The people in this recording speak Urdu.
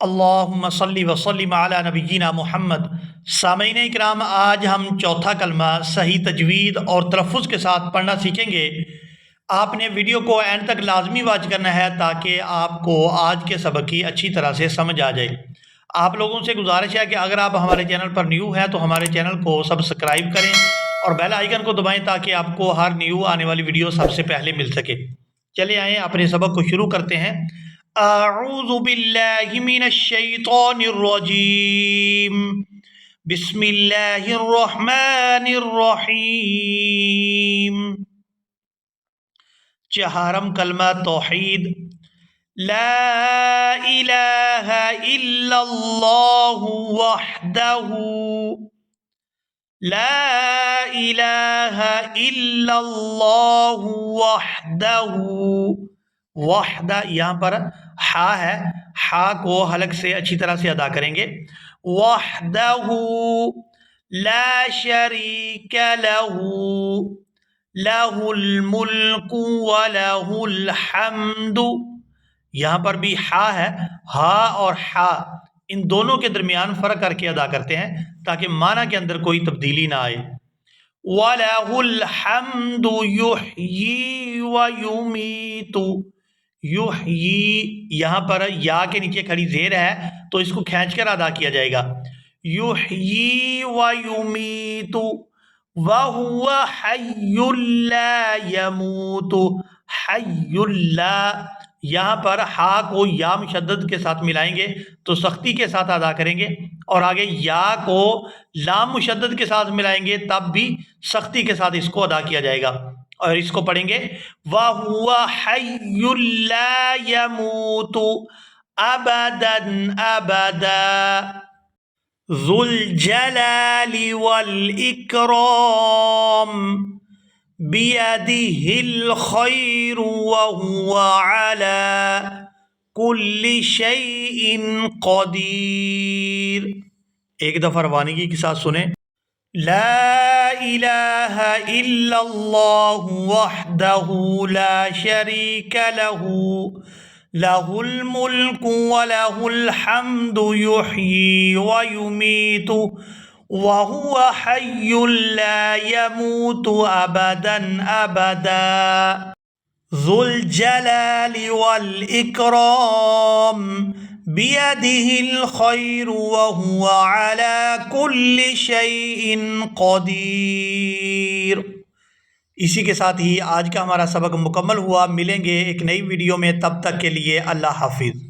اللہم صلی وسلم علی نبینا محمد۔ سامعین اکرام، آج ہم چوتھا کلمہ صحیح تجوید اور تلفظ کے ساتھ پڑھنا سیکھیں گے۔ آپ نے ویڈیو کو اینڈ تک لازمی واچ کرنا ہے تاکہ آپ کو آج کے سبق کی اچھی طرح سے سمجھ آ جائے۔ آپ لوگوں سے گزارش ہے کہ اگر آپ ہمارے چینل پر نیو ہیں تو ہمارے چینل کو سبسکرائب کریں اور بیل آئیکن کو دبائیں تاکہ آپ کو ہر نیو آنے والی ویڈیو سب سے پہلے مل سکے۔ چلے آئیں اپنے سبق کو شروع کرتے ہیں۔ اعوذ باللہ من الشیطان الرجیم، بسم اللہ الرحمن الرحیم۔ چہارم کلمہ توحید، لا الہ الا اللہ وحدہ، لا الہ الا اللہ وحدہ۔ وحدہ یہاں پر ہا ہے، ہا کو حلق سے اچھی طرح سے ادا کریں گے۔ وحدہ لا شریک لہ، لہ الملک ولہ الحمد۔ یہاں پر بھی ہا ہے، ہا اور ہا ان دونوں کے درمیان فرق کر کے ادا کرتے ہیں تاکہ معنی کے اندر کوئی تبدیلی نہ آئے۔ وَلَهُ الْحَمْدُ يُحْيِي وَيُمِيتُ۔ یحیی یہاں پر یا کے نیچے کھڑی زیر ہے تو اس کو کھینچ کر ادا کیا جائے گا۔ یحیی وَيُمِيتُ وَهُوَ حَيٌّ لَا يَمُوتُ۔ حَيٌّ لَا، یہاں پر ہا کو یا مشدد کے ساتھ ملائیں گے تو سختی کے ساتھ ادا کریں گے، اور آگے یا کو لام مشدد کے ساتھ ملائیں گے تب بھی سختی کے ساتھ اس کو ادا کیا جائے گا۔ اور اس کو پڑھیں گے وَهُوَ حَيٌّ لَا يَمُوتُ أَبَدًا أَبَدًا، ذُو الْجَلَالِ وَالْإِكْرَامِ، بِيَدِهِ الْخَيْرُ وَهُوَ عَلَى كُلِّ شَيْءٍ قَدِيرٌ۔ ایک دفعہ روانگی کے ساتھ سنیں۔ لا الہ الا اللہ وحدہ لا شریک لہ، لہ الملک ولہ الحمد یحیی ویمیت وہو حی لا یموت ابدا ابدا، ذو الجلال والاکرام، بیدہ الخیر وہو علی کل شیء قدیر۔ اسی کے ساتھ ہی آج کا ہمارا سبق مکمل ہوا۔ ملیں گے ایک نئی ویڈیو میں، تب تک کے لیے اللہ حافظ۔